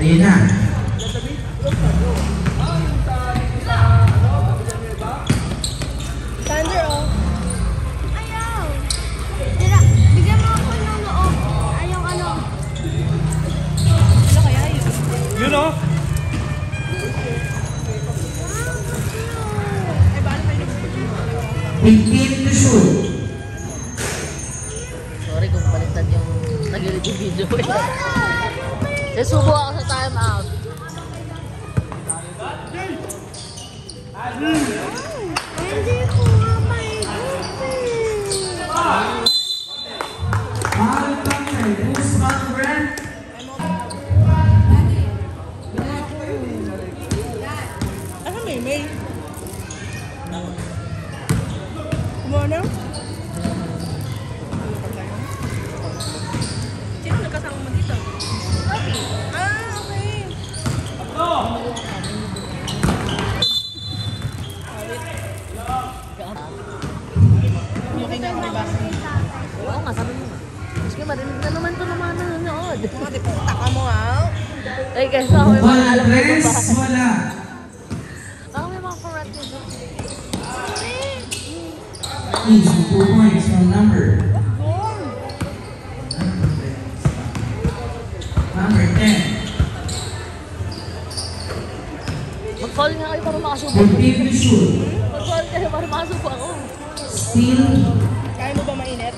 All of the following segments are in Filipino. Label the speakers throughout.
Speaker 1: Ayan na.
Speaker 2: Thunder, oh. Ayaw. Bigyan mo ako ng loob. Ayaw ano. Ano kaya yun?
Speaker 3: Yun, oh.
Speaker 2: Ay, bakit pa yun?
Speaker 1: 15 to shoot.
Speaker 4: Sorry kung baliktad yung nag-edit yung video. Susubo ako sa time out.
Speaker 2: Hindi ko nga may ano may may? Kumano? Sino nagkasama mo dito? Ah, okay. Okay nga, diba?
Speaker 4: Oo nga, sabi mo nga. Sige, marinig na naman ito naman nanonood.
Speaker 2: Mga di taka mo, ha?
Speaker 4: Ay, kaysa ako may mga alam ko ba?
Speaker 1: Wala.
Speaker 4: Baka may mga correct yun.
Speaker 1: Easy 2 points from number 10.
Speaker 4: Mag-call nga kayo para makasubo.
Speaker 1: 15 to shoot.
Speaker 4: Mag-call kayo para makasubo ako.
Speaker 1: Steal.
Speaker 2: Kaya mo ba mainit?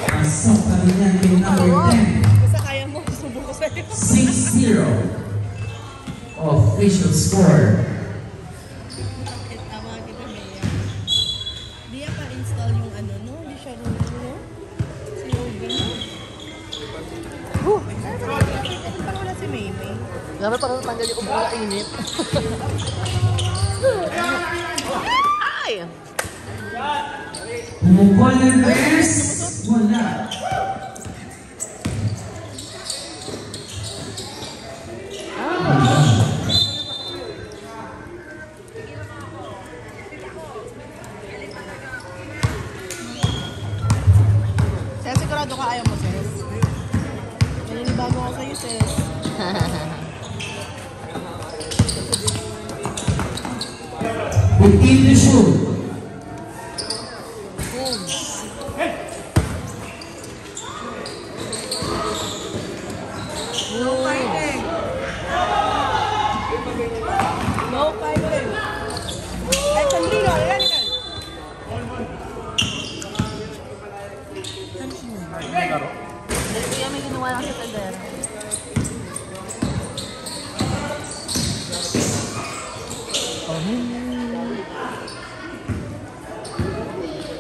Speaker 1: Pasok kami niyan kay number 10.
Speaker 2: Basta kaya mo, subo ko sa'yo.
Speaker 1: 6-0. Official score.
Speaker 2: Tama kita, Maya. Di yan pa-install yung ano, no? Di siya rulo, no? Si Yogi, no? Ano pa wala si Maymay?
Speaker 4: Grabe para natanggal yung ubo na init. Ay!
Speaker 1: Pumukol ng Bears. Wala.
Speaker 2: Kaya sigurado ka ayaw mo, sis. Naninibago ako sa'yo, sis.
Speaker 1: Within the shoot.
Speaker 2: No fighting. No fighting. Ay, Sandrino, yan, yan.
Speaker 4: Dahil kuya may ginawa lang sa tender.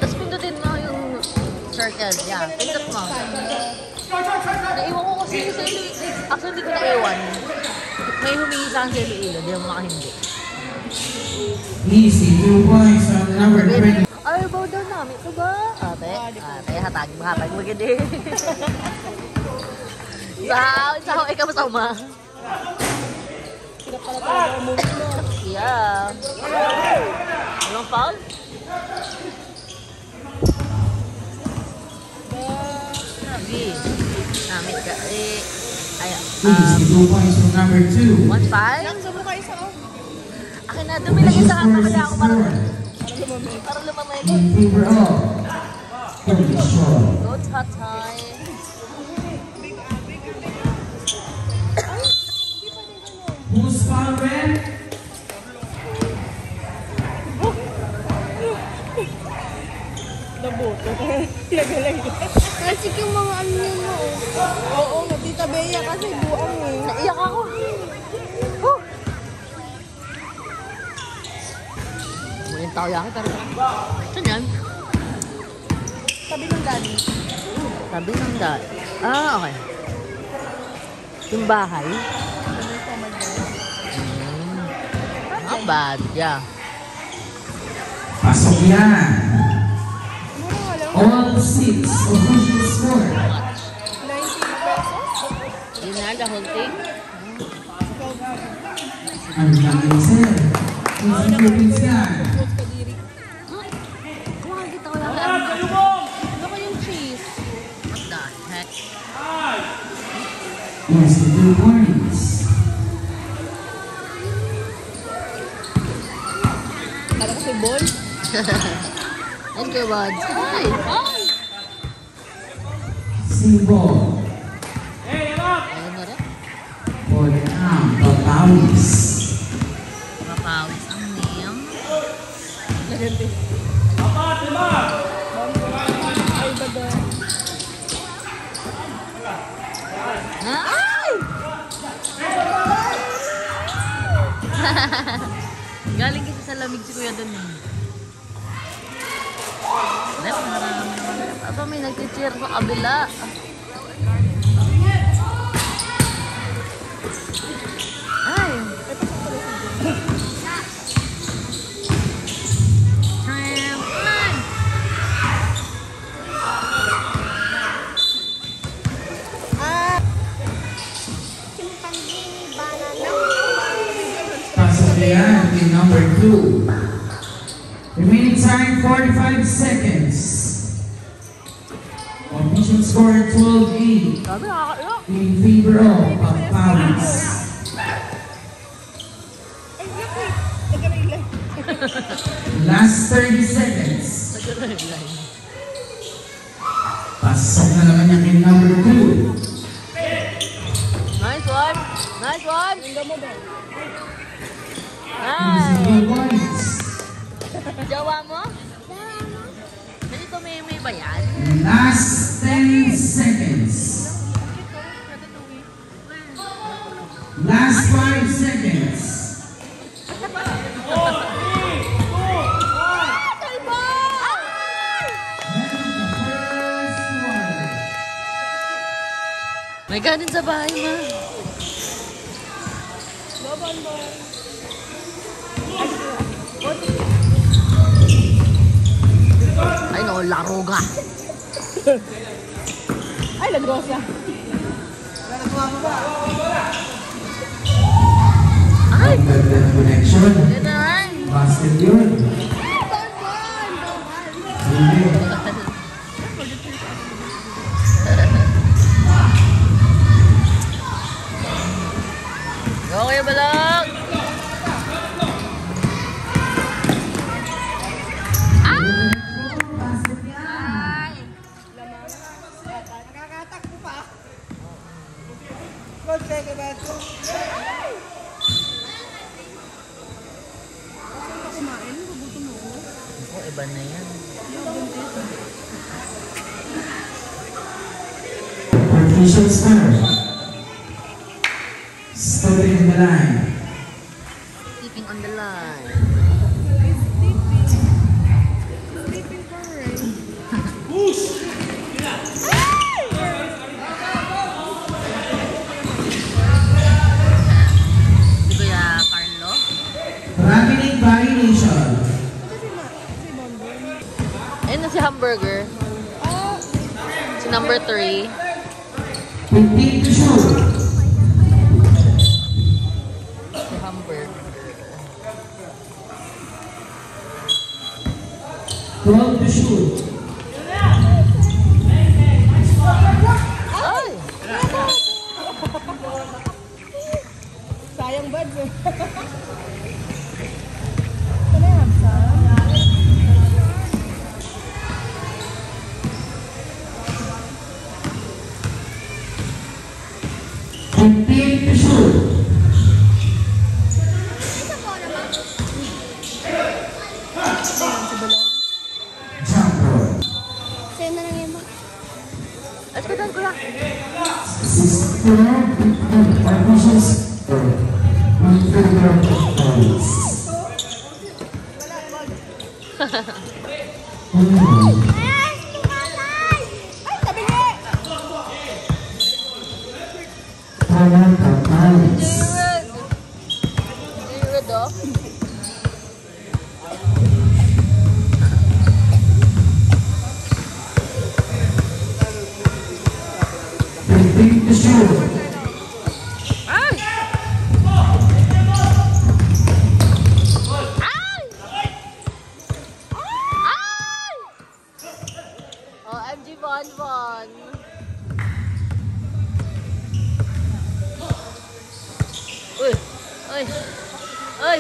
Speaker 4: Tapos pindutin mo yung circle. Yan, pindot mo. Naiwan ko kasi sa ilo. Actually, hindi ko naiwan. May humingi sa akin sa ilo. Di mo makahindi.
Speaker 1: Easy 2 points from number 20.
Speaker 4: Ay, baw daw namin. Ito ba? Ate, hatag mo gini. Sa ikaw masama.
Speaker 2: Sila pala talaga umuwi mo.
Speaker 4: Yeah. Anong foul? Sige. Namit ka.
Speaker 1: Easy 2 points from number 2.
Speaker 4: 1-5?
Speaker 2: Lang, subo kayo sa ako.
Speaker 4: Akin na, dumilagay sa kama kaya ako para lumamay.
Speaker 1: In favor of Control.
Speaker 4: Go tatay.
Speaker 1: Who's foul red?
Speaker 2: Naboto. Lagalag. Kasi yung mga ano mo. Oo, nga, Tita Bea kasi buang eh.
Speaker 4: Naiyak ako. Muling tao yan kita. Saan yan?
Speaker 2: Sabi ng daddy.
Speaker 4: Sabi ng dad. Ah, okay. Yung bahay? Not bad, yeah.
Speaker 1: Pasok yan.
Speaker 2: Mura nga lang.
Speaker 1: All 6 official score.
Speaker 2: 90 pesos.
Speaker 4: Yun na, the whole thing.
Speaker 1: Ang laging sir. Easy points yan.
Speaker 2: Coach Kadiri.
Speaker 4: Kumakita ko lang.
Speaker 2: Ano ko yung cheese?
Speaker 4: What the heck?
Speaker 1: Yes, the 2 points.
Speaker 2: Para kasi ball.
Speaker 4: Let's go, buds. Ay! Ay!
Speaker 1: Single.
Speaker 4: Ayun na rin.
Speaker 1: For the count, Papawis.
Speaker 4: Mapawis ang name.
Speaker 2: Lagante. Ay, bada.
Speaker 4: Ay! Galing kasi sa lamig si Kuya dun eh. Aba, may nag-cheer sa kabila. Ay!
Speaker 1: Pasabihan in number 2. Remaining time 45 seconds. Official score 12-8
Speaker 4: Sabi, nakakaiyak.
Speaker 1: in favor of Papawis.
Speaker 2: Ay, yakit. Nag-relay.
Speaker 1: Last 30 seconds. Pasok na naman niya kay number 2.
Speaker 4: Nice one! Nice one!
Speaker 2: Hanggang mo ba?
Speaker 4: Nice!
Speaker 1: Single points.
Speaker 4: Jawa mo? Ganito may ba yan?
Speaker 1: Last 10 seconds. Last 5 seconds.
Speaker 4: May kanin sa bahay, ma.
Speaker 2: Laban ba?
Speaker 4: Ay, no, laro ka.
Speaker 2: Ay, lagrosa.
Speaker 4: Ay!
Speaker 1: Magandang connection.
Speaker 4: Ganun!
Speaker 1: Basket yun. Hindi.
Speaker 4: Okay, balak!
Speaker 2: Nakakatakbo pa. Good, peke ba ito? Kumain, gugutom mo.
Speaker 4: Oh, iba na yan.
Speaker 1: Official score. Story in the line.
Speaker 4: Keeping on the line.
Speaker 2: Sleeping for rain.
Speaker 4: Si Kuya Carlo.
Speaker 1: Rabbinic violation.
Speaker 2: Si Bonbon.
Speaker 4: Ayun na si Hamburger.
Speaker 2: Oh,
Speaker 4: Si number 3.
Speaker 1: 15 to shoot.
Speaker 4: Si Hamburger.
Speaker 1: 12 to shoot.
Speaker 4: Ay!
Speaker 2: sayang buds eh. Can I have some?
Speaker 1: 15 to shoot.
Speaker 2: Ayan, si Balong.
Speaker 1: Jump roll.
Speaker 2: Sa'yo na lang yun ba?
Speaker 4: Espetan ko lang.
Speaker 1: Sister official score. In favor of Papawis.
Speaker 2: Ay, tabi niya!
Speaker 1: Para Papawis.
Speaker 4: Jared! Jared, oh.
Speaker 1: 15 to shoot.
Speaker 4: Ay! Ay! Ay! OMG Bonbon. Uy! Uy!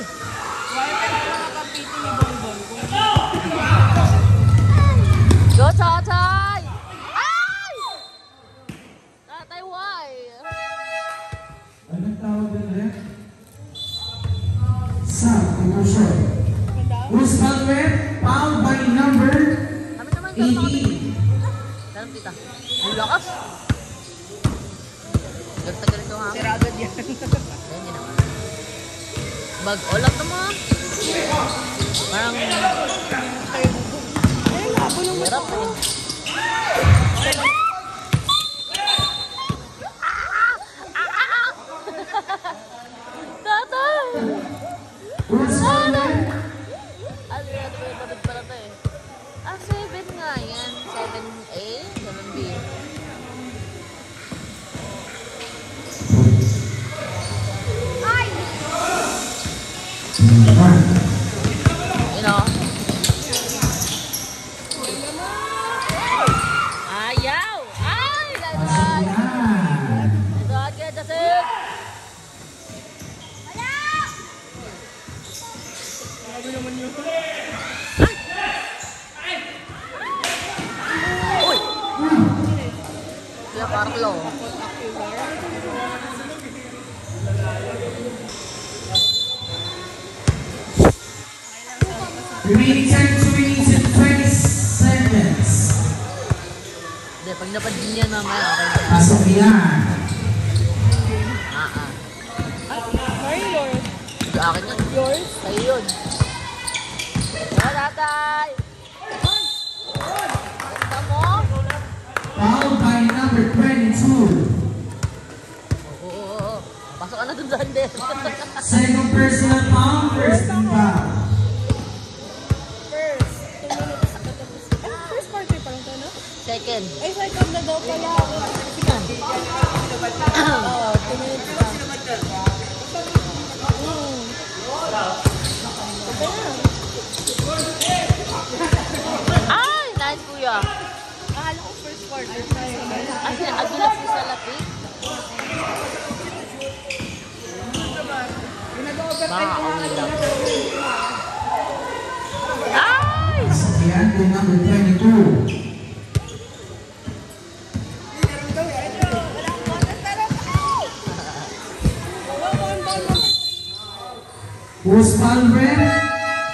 Speaker 4: Go, Tatay! Ay! Tatay, why?
Speaker 1: Anong tawag din rin? Sam, commercial. Who's foul red? Foul by number
Speaker 4: Kami naman, dalam na kami.
Speaker 1: 18.
Speaker 4: Dalam kita. Ang lakas. Galit ko nga.
Speaker 2: Sira agad yan.
Speaker 4: Ayan, yun naman. Bag-all up naman. Parang
Speaker 2: Ay, labo nung
Speaker 4: hirap eh. Tatay!
Speaker 1: Who's foul red?
Speaker 4: Ano yan? Pwede pala to eh. 7 nga yan. 7A? 7B. You know? Ayaw! Ay! Lalwan!
Speaker 1: Ayan.
Speaker 4: Ito agad, Jasip!
Speaker 2: Labo naman yun.
Speaker 4: Uy! Kuya Carlo.
Speaker 1: Remaining time 2 minutes and 20 seconds.
Speaker 4: Hindi, pag napadin yan mamaya, okay na.
Speaker 1: Pasok yan.
Speaker 2: Mari, yours.
Speaker 4: Sa akin yun.
Speaker 2: Yours?
Speaker 4: Sa'yo yun. Tatay! Ganda mo?
Speaker 1: Foul by number 22.
Speaker 4: Oo. Pasok ka na dun sa hindi.
Speaker 1: Second personal foul, first team foul.
Speaker 2: First. 2 minutes. Ay, first quarter pa lang to, no?
Speaker 4: Second.
Speaker 2: Ay, second na daw pala. Oo, 2 minutes pa.
Speaker 4: Ay! Nice, kuya.
Speaker 2: Akala ko first quarter tayo.
Speaker 4: Kasi agulat si Salapit. Makakaulam. Ay!
Speaker 1: Pasok yan by number 22. Who's foul red?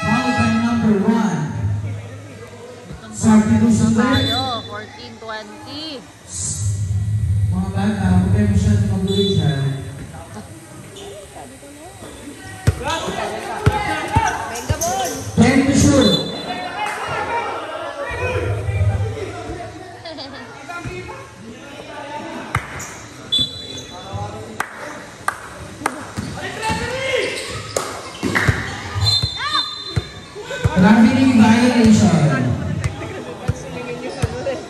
Speaker 1: Foul by number 1. Substitution red.
Speaker 4: Tayo, 14-20.
Speaker 1: Mga bata, huwag kayo masyadong magulit dyan.
Speaker 2: Mega ball.
Speaker 1: 10 to shoot. Referee violation.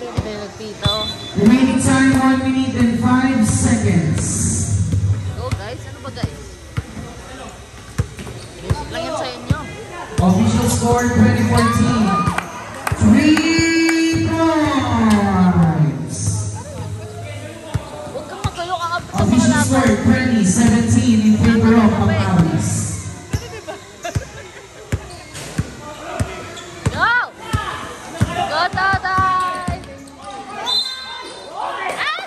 Speaker 4: Hindi nagpito.
Speaker 1: Remaining time 1 minute and 5 seconds.
Speaker 4: Go guys, ano ba guys? Basic lang yan sa inyo.
Speaker 1: Official score 2014. 3 points.
Speaker 4: Huwag kang magayo, kakabit sa mga
Speaker 1: Official
Speaker 4: laban.
Speaker 1: score 2017 in favor of Pangawis.
Speaker 4: Go! Go, Tatay! Ah!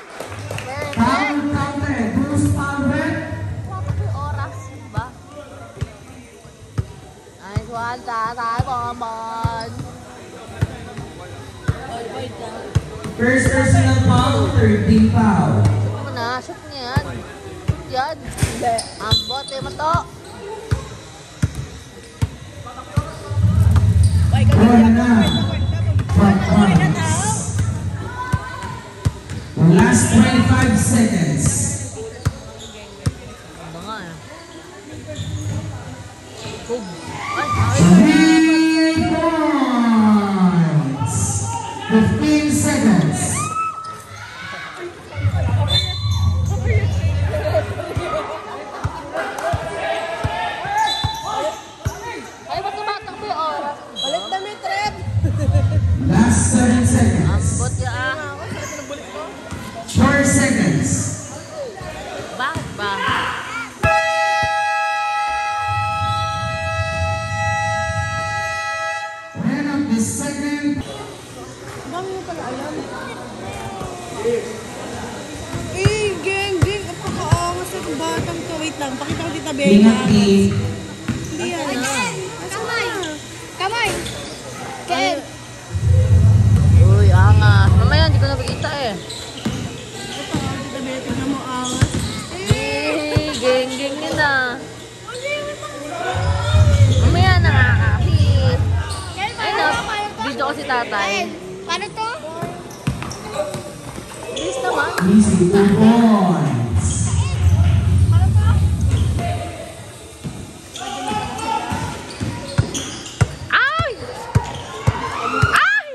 Speaker 1: Foul
Speaker 4: Perfect!
Speaker 1: counted. Who's foul red?
Speaker 4: Wala pa yung oras, ba? Nice one, Tatay, bonbon!
Speaker 1: First personal foul, third team foul.
Speaker 4: Shoot mo na, shoot niya yan. Shoot yan. Ambot, mo to.
Speaker 1: One na. From points. Last 25 seconds.
Speaker 4: Ano nga eh. Kug. Ay, ay.
Speaker 1: 3 points. 15 seconds.
Speaker 4: Ay, ba't tumatakbo yung oras?
Speaker 2: Balik na may trip.
Speaker 1: Last 7 seconds.
Speaker 4: Ambot ya ah.
Speaker 1: 4 seconds. second.
Speaker 2: Ang dami mo pala alam. Eh, gang. Napakaangas na batang to. Wait lang, pakita ko dita Bea.
Speaker 1: Ingat di.
Speaker 2: Hindi yan.
Speaker 3: Kamay! Kamay! Ken!
Speaker 4: Uy, angas. Mamaya, hindi ko nakikita eh.
Speaker 2: Dita Bea, tignan mo angas.
Speaker 4: Eh, geng-geng yun ah. Mamaya, nakakapit.
Speaker 3: Ken,
Speaker 4: Ay,
Speaker 3: paano
Speaker 4: no.
Speaker 3: to? Paano to?
Speaker 4: Video ko si tatay.
Speaker 3: Ken, paano to?
Speaker 4: Please naman.
Speaker 1: Easy 2 points.
Speaker 3: Paano to?
Speaker 4: Ay! Ay!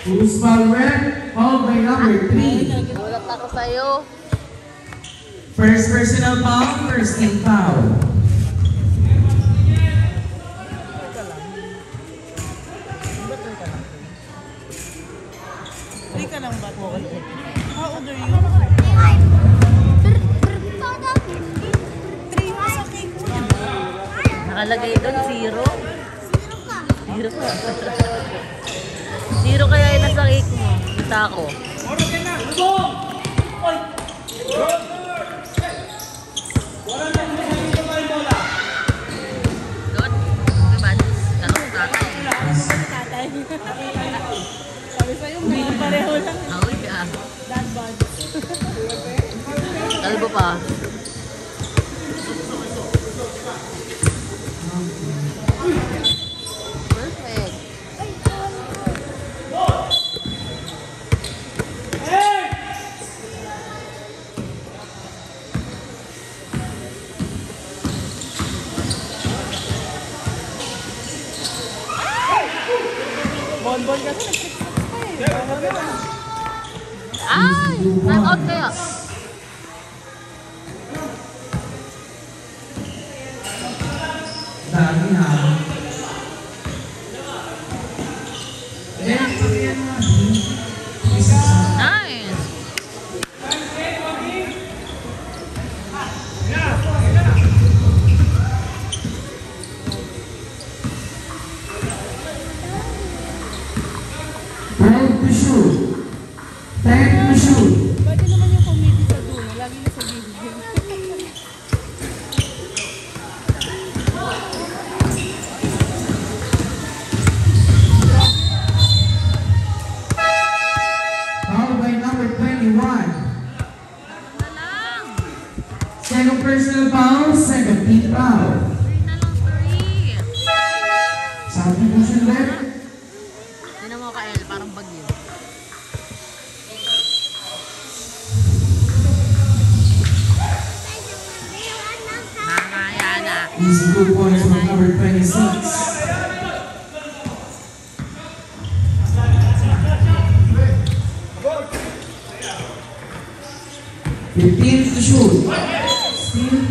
Speaker 1: Who's foul red? Fouled by number 3.
Speaker 4: Gulat ako sa'yo.
Speaker 1: First personal foul, first team foul.
Speaker 2: Three ka lang ba to? How old are you? Three mo sa cake mo.
Speaker 4: Nakalagay doon, zero.
Speaker 3: Zero ka.
Speaker 4: Zero ka. Zero kaya yung nasa cake mo. Kita ko. Doon? Diba? Tanong sa tatay.
Speaker 2: Tatay. Sabi sa'yo, may pareho lang.
Speaker 4: Aoy ka.
Speaker 2: That bad.
Speaker 4: Kalbo pa. Perfect.
Speaker 2: Bonbon kasi nag-six-six pa eh.
Speaker 4: Ay! Time out kaya.
Speaker 1: Dami ha. Then,
Speaker 4: Nice!
Speaker 1: Time to shoot. Time to shoot.
Speaker 2: Pwede naman yung committee sa dulo. Lagi na sa video.
Speaker 1: 21.
Speaker 4: Na lang.
Speaker 1: Second personal foul, second team foul.
Speaker 4: 3 na lang, 3.
Speaker 1: Substitution left.
Speaker 4: Tinan mo ka, El, parang bagyo. Mamaya na.
Speaker 1: Easy 2 points from number 26. Fifteen to shoot. Still.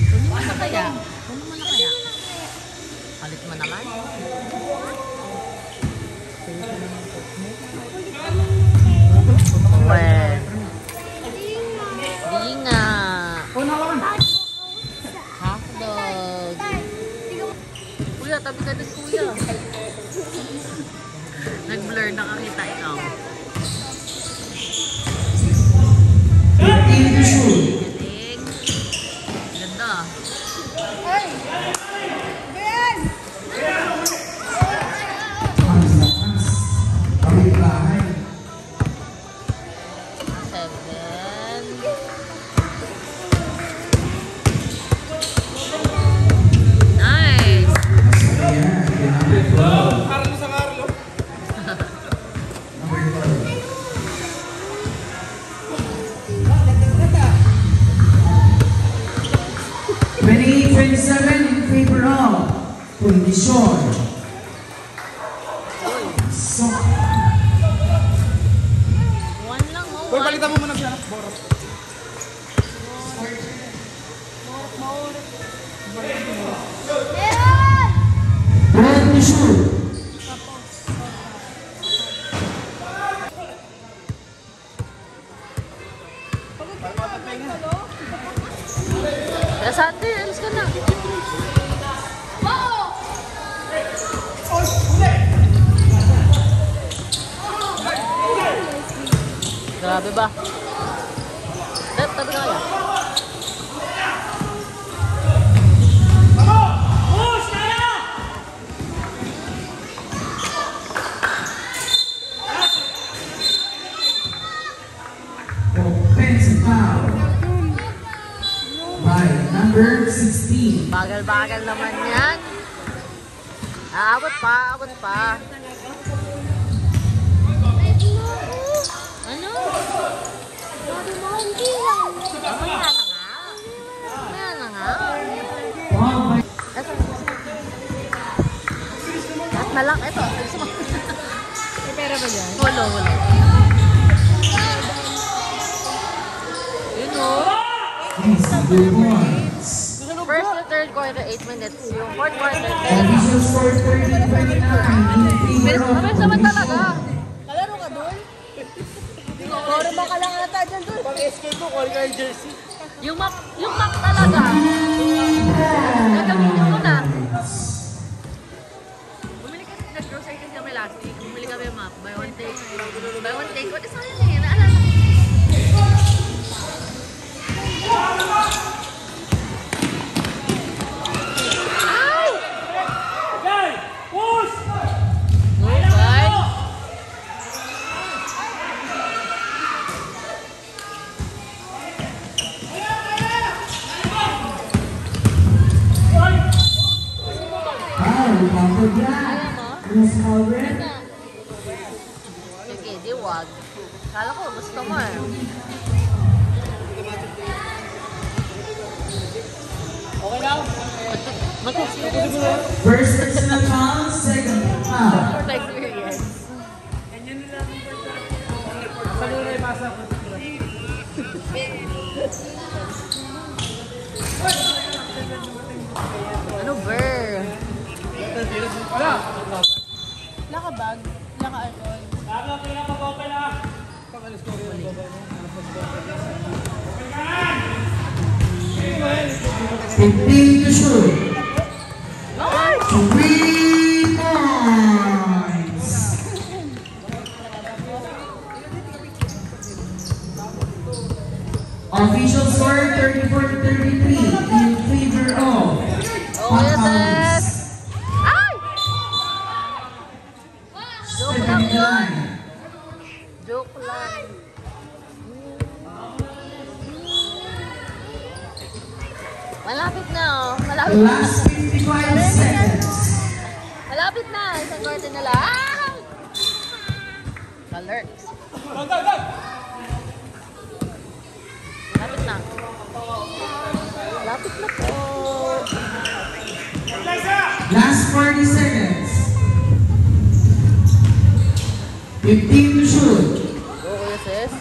Speaker 4: Kunin mo na kaya? Kunin mo na kaya? Palit mo naman? Well, di nga. Hotdog. Kuya, tabi ka din, kuya. Nag-blur, nakakita ikaw.
Speaker 1: 15 to shoot.
Speaker 4: Galing. Ganda.
Speaker 2: Ay! Ben!
Speaker 1: Ang lakas. Kawit bahay.
Speaker 4: 7. Nice.
Speaker 1: Ayan, number 12. Number 12. 28-27 in favor of Condition. So,
Speaker 4: 1 lang, oh.
Speaker 5: Boy, palitan mo muna siya. Borot.
Speaker 1: ready to shoot.
Speaker 4: Kasante, alis ka na. Grabe ba? Tabi ka kaya.
Speaker 1: Offensive foul by number 16.
Speaker 4: Bagal-bagal naman yan. Aabot pa, aabot pa. Ano?
Speaker 3: Sabi mo, hindi lang.
Speaker 4: Mamaya na nga. Mamaya na nga.
Speaker 1: Foul by
Speaker 4: At na lang, ito.
Speaker 2: May pera ba dyan?
Speaker 4: Wala, wala. Yun o.
Speaker 1: Easy points.
Speaker 4: First to third quarter, 8 minutes. Yung fourth quarter, 10.
Speaker 1: Official score 30-29 in favor of
Speaker 4: Mabilis naman talaga.
Speaker 2: Kalaro ka doon? Puro ba ka lang ata dyan doon? Pag-escape mo, call your jersey.
Speaker 4: Yung map talaga. Gagamitin mo na. Bumili kasi nag-grocery kasi kami last week. Bumili kami yung map. Buy one take. Buy one take. What is na yun eh? Naalala. Ay! Go guys!
Speaker 1: foul, Papa Black. Yes, Albert.
Speaker 4: Sige, di wag. Kala ko gusto mo eh.
Speaker 2: Okay lang?
Speaker 1: First personal foul, second foul.
Speaker 4: Experience. Ano ber?
Speaker 2: Wala ka bag? Wala ka alcohol?
Speaker 1: 15 to shoot.
Speaker 4: Ay!
Speaker 1: 3 points. Official score 34-33 in favor of
Speaker 4: Oh, yes! Ay! Joke lang
Speaker 1: Stephanie
Speaker 4: yun.
Speaker 1: Line.
Speaker 4: Joke lang. Malapit na oh. Malapit na.
Speaker 1: Last 55 seconds.
Speaker 4: Malapit na. Isang quarter na lang. Alert. Malapit na. Malapit na po.
Speaker 1: Last 40 seconds. 15 to shoot.
Speaker 4: Go, Kuya Sis.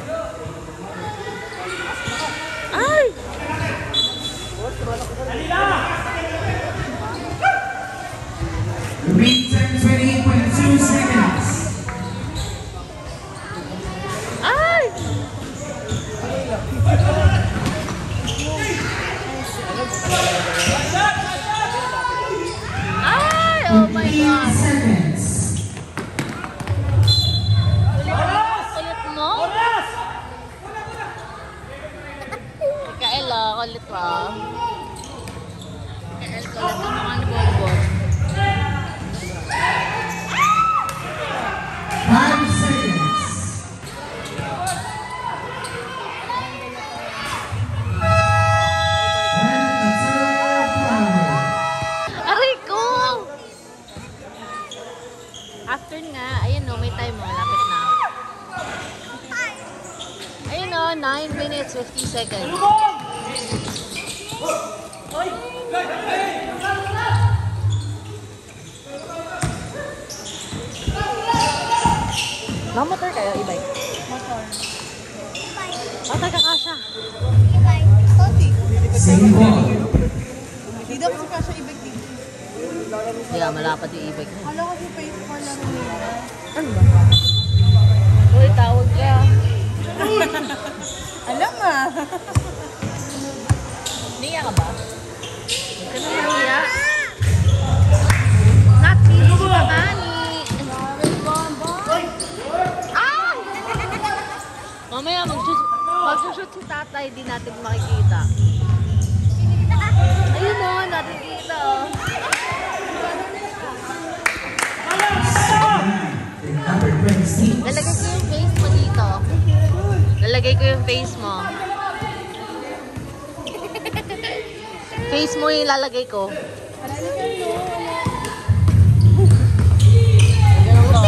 Speaker 4: Ay!
Speaker 1: Remaining time 28.2 seconds.
Speaker 4: Ay! Ay! Oh my
Speaker 1: 15
Speaker 4: God!
Speaker 1: seconds.
Speaker 4: Kulit mo? Mikael kulit pa. Mikael, kulit mo mga ni Bonbon.
Speaker 1: 5 seconds. And a third foul.
Speaker 4: Aray ko! After nga, ayun no, may time mo, malapit na. Ayun no, 9 minutes, 50 seconds. Mamotor kayo, e-bike.
Speaker 2: Motor.
Speaker 4: Motor ka kasha.
Speaker 3: Ibay. Sorry.
Speaker 1: Same ball.
Speaker 2: Hindi daw kasi kasha ibig dito.
Speaker 4: Yeah, malapad yung e-bike na.
Speaker 2: Alam ko si Faith for laro nila.
Speaker 4: Ano ba? Uy, tawag ka.
Speaker 2: Alam ah.
Speaker 4: Niya ka ba? Mamaya mag-shoot si tatay, di natin makikita. Ayun o, natin kita o.
Speaker 1: Number 26.
Speaker 4: Lalagay ko yung face mo dito. Lalagay ko yung face mo. Face mo yung lalagay ko. Ganun ko.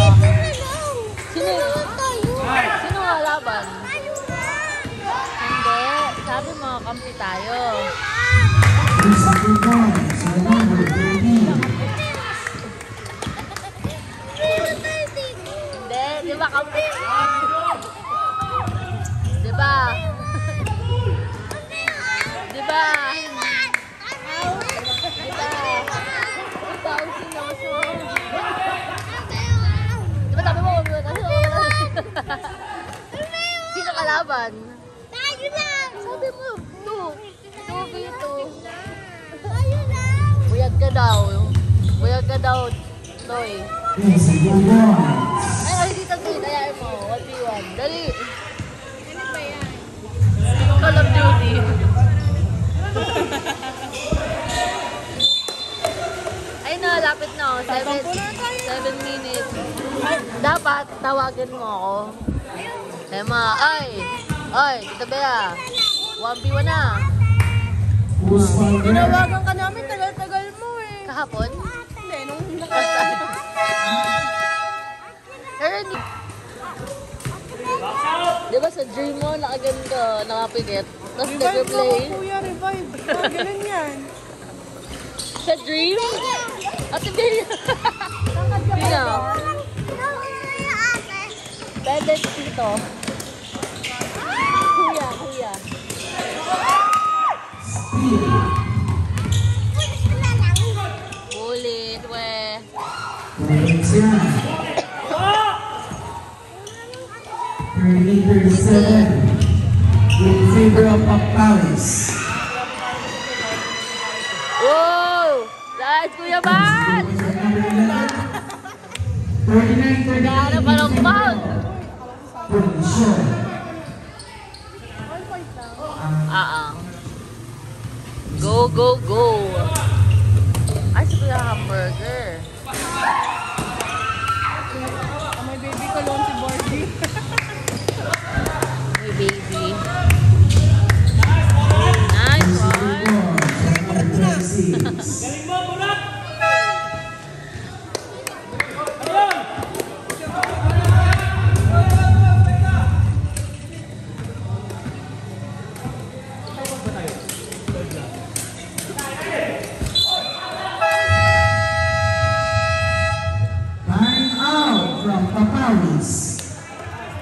Speaker 4: Sino nga laban? Hindi. Sabi mo, kampi tayo.
Speaker 1: Please everyone, sa number 30.
Speaker 4: Hindi. Di ba kampi? Di ba? Di ba? Di ba? Ikaw, sino mo? Di ba sabi mo? Sino kalaban?
Speaker 3: Tayo lang!
Speaker 4: Sabi mo, 2v2.
Speaker 3: Tayo lang!
Speaker 4: Buyag ka daw. Buyag ka daw, Toy.
Speaker 1: Please everyone.
Speaker 4: Ay, ay, dito, Toy. Dayain mo. 1v1. Dali.
Speaker 2: Ano ba yan?
Speaker 4: Call of Duty. Ay na, lapit na ako. 7 minutes. Dapat, tawagan mo ako. Emma, ay! Ay, Tita Bea. 1v1 na.
Speaker 1: Who's my red?
Speaker 2: Tinawagan ka namin, tagal-tagal mo eh.
Speaker 4: Kahapon?
Speaker 2: Hindi, nung
Speaker 4: Pero hindi. Di ba sa dream mo, nakaganto, nakapikit? Tapos
Speaker 2: revive mo
Speaker 4: nag-replay.
Speaker 2: ako, kuya, revive. Ganun yan.
Speaker 4: Sa dream? Ate Bea. Sino? Bebe dito. Kuya, kuya.
Speaker 1: Speed.
Speaker 4: Ulit, we.
Speaker 1: Points yan. 30-37. In favor of Pampalis.
Speaker 4: Wow! Lahat, Kuya Bal!
Speaker 1: Number 11. 39-38.
Speaker 4: Gana pa ng pound!
Speaker 1: Position.
Speaker 4: Go, go, go! Ay, sa Kuya Hamburger.
Speaker 2: May baby ko lang si Bordy.
Speaker 4: May baby. Nice one!
Speaker 1: Number 26. Time out from Pampalis.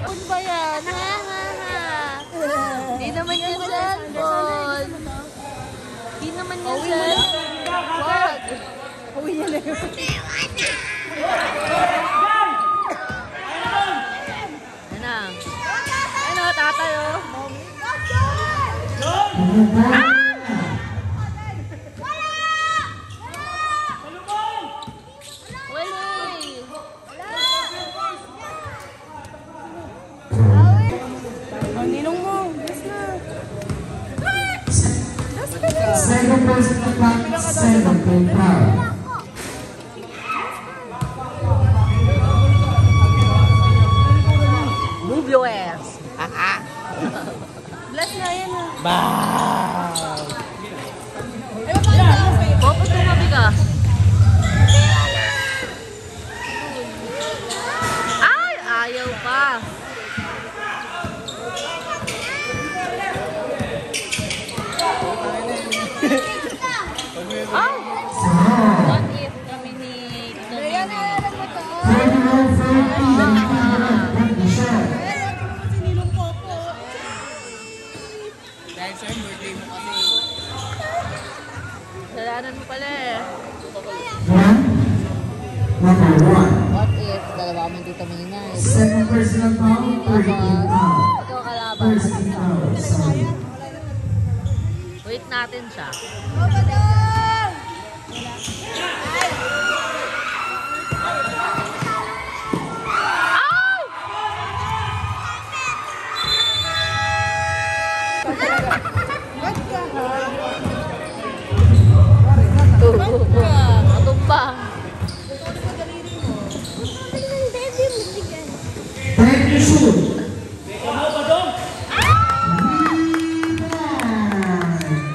Speaker 4: Ano ba yan? Ha, ha, ha. Di naman yung cellphone. Di naman yung cellphone. Wag.
Speaker 2: Uwi niya na yun.
Speaker 4: Ano? Ano, tatay oh. Wali.
Speaker 2: Oh, ninong mo. Yes na.
Speaker 1: Second person to back, second to foul.
Speaker 4: Move your ass.
Speaker 2: Bless na yan ah.
Speaker 4: Bakit tumabi ka? Ay, ayaw pa. Ay! What if kami ni Nini?
Speaker 1: 41-40 in favor of Condition.
Speaker 2: Kasi ninong ko ako.
Speaker 4: Kasalanan mo pala eh.
Speaker 1: Number 1.
Speaker 4: What if dalawa kami dito minay?
Speaker 1: Second personal foul, 30 foul.
Speaker 4: Ikaw kalaban.
Speaker 1: First foul, sorry.
Speaker 4: Wait natin siya. Ow!
Speaker 1: to shoot.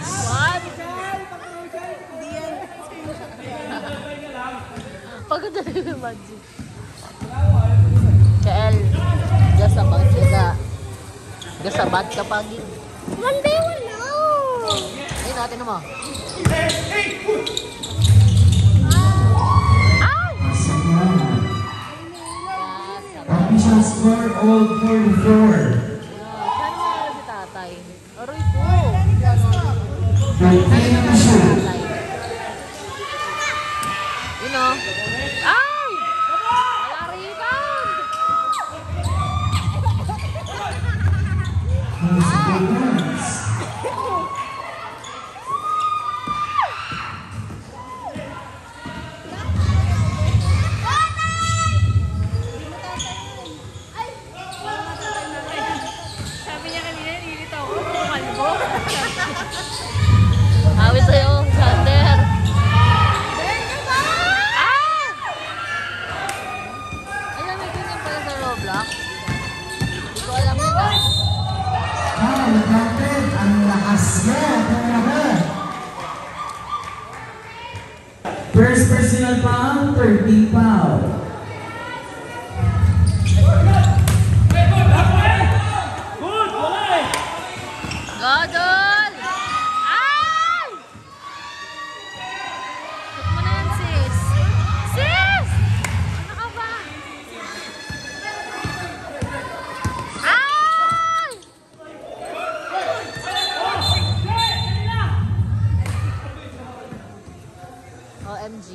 Speaker 4: What? Pagod na rin yung magic. Kael, gasabat ka. Gasabat ka pagi.
Speaker 3: One day, one no.
Speaker 4: Ayun natin naman.
Speaker 1: Official score all 44.
Speaker 4: Saan mo si tatay? Aroy ko.
Speaker 1: 13 to shoot.
Speaker 4: Tatay. Yun o. Ay! Wala rebound!
Speaker 1: Points.
Speaker 2: Sabi niya kanina, nilito ako. Kalbo.
Speaker 4: Hawi sa'yo, Sander. Alam mo, ganyan pala sa Roblox. Hindi ko alam yun ah.
Speaker 1: Nagkakit ang lakas niya. First personal foul, 13 foul.
Speaker 4: Godol! Ay! Shoot mo na yan, sis. Sis! Ano ka ba? Ay! OMG.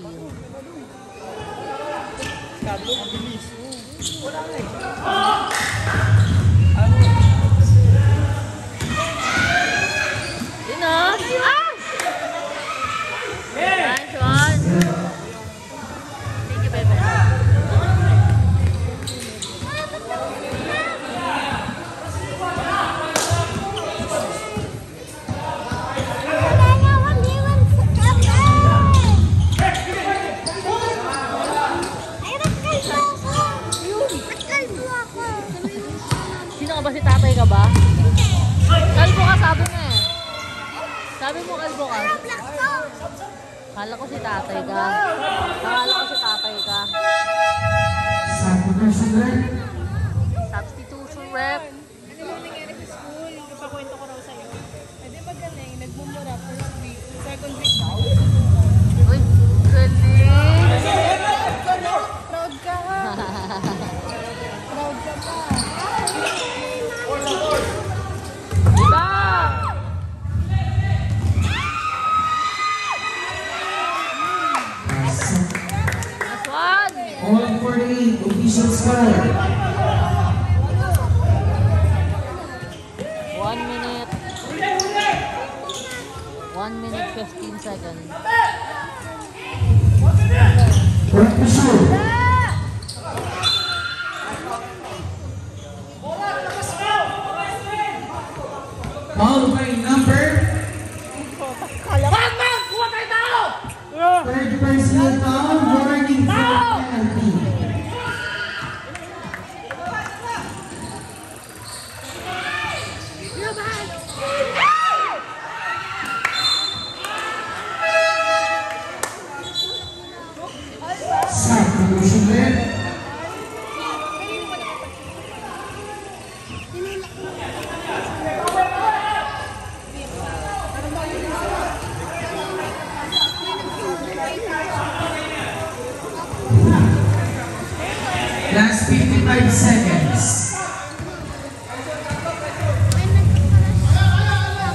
Speaker 4: Yun o. Ah! Nice one. Thank you, baby. Sino ka ba? Si tatay ka ba? Kalbo ka, sabi mo eh. Sabi mo kalbo ka. Kala ko si tatay ka. Kala ko si tatay ka.
Speaker 1: Substitution rep.
Speaker 4: Substitution rep.
Speaker 2: Ano yung nangyari sa school? Ipakwento ko raw sa'yo. Pwede ba galing? Nagmumura first week. Second week na.
Speaker 4: Uy, galing.
Speaker 2: Proud ka ha? Proud ka pa.
Speaker 4: Diba? Last one.
Speaker 1: All 48 official score.
Speaker 4: 1 minute. 1 minute 15 seconds.
Speaker 1: Point to shoot. Foul by number. Third personal foul, warning for penalty. Substitution rep. Last 55 seconds.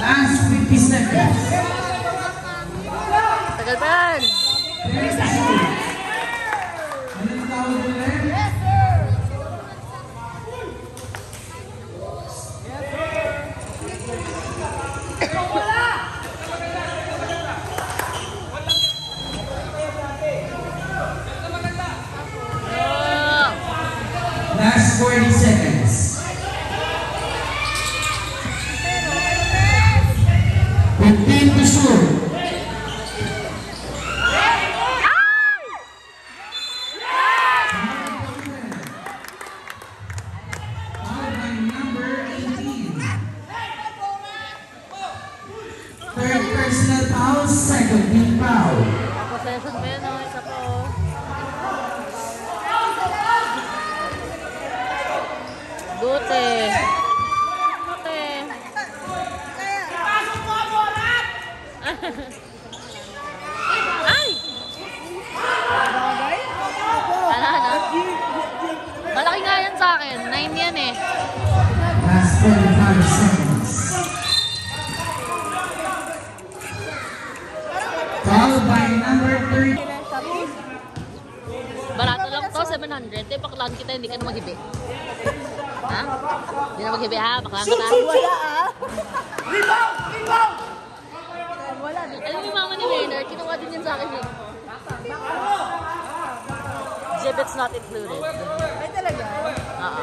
Speaker 1: Last 50 seconds.
Speaker 4: Tagal pa yan.
Speaker 1: Anong tawag ulit? Last 40 seconds. 15 to shoot. foul, second team foul.
Speaker 4: Possession mo yun, oh. Isa pa, oh. Dute. Dute. Ay! Ano? Malaki nga yan sa akin. 9 yan eh.
Speaker 1: Last 45 seconds. Foul by number 3.
Speaker 4: Barato lang to, 700. Eh, baklaan kita, hindi ka na maghibi. Ha? Hindi na maghibi ha? Baklaan ka na?
Speaker 2: Wala ah. Wala.
Speaker 4: Alam mo yung mama ni Maynard, kinuha din yan sa akin eh. Exhibits not included.
Speaker 2: Ay talaga?
Speaker 4: Oo.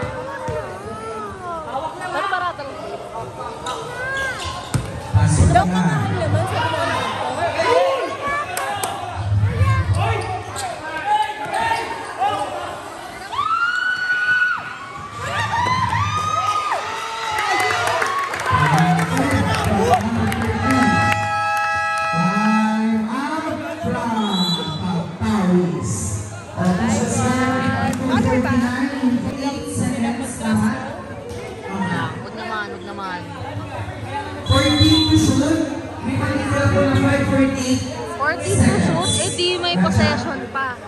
Speaker 4: Pero barato lang.
Speaker 1: Pasok
Speaker 2: Daw
Speaker 1: na.
Speaker 2: mahal naman sa pinamit ko.
Speaker 4: Huwag naman, huwag naman.
Speaker 1: 14 to shoot. May pag-isip po ng 5:48.
Speaker 4: 40 to shoot, eh di may possession pa.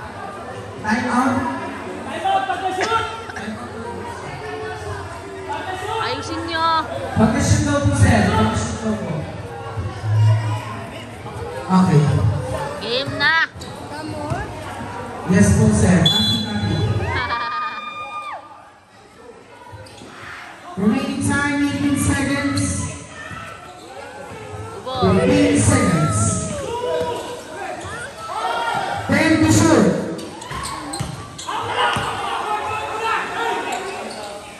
Speaker 1: Time out.
Speaker 4: Ayusin nyo.
Speaker 1: Pag-shoot daw po, sir. Pag-shoot daw po. Okay.
Speaker 4: Game na.
Speaker 1: Yes po, sir. Copy. Remaining time, 18 seconds.
Speaker 4: Ubo.
Speaker 1: 18 seconds. 10 to shoot.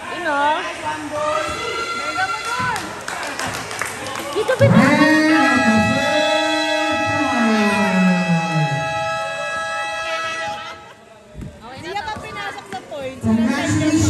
Speaker 4: Yun o. Dito ba na?
Speaker 1: And
Speaker 4: Okay
Speaker 2: Hindi
Speaker 4: na
Speaker 2: ka
Speaker 4: to.
Speaker 2: pinasok sa points.
Speaker 1: congratulations.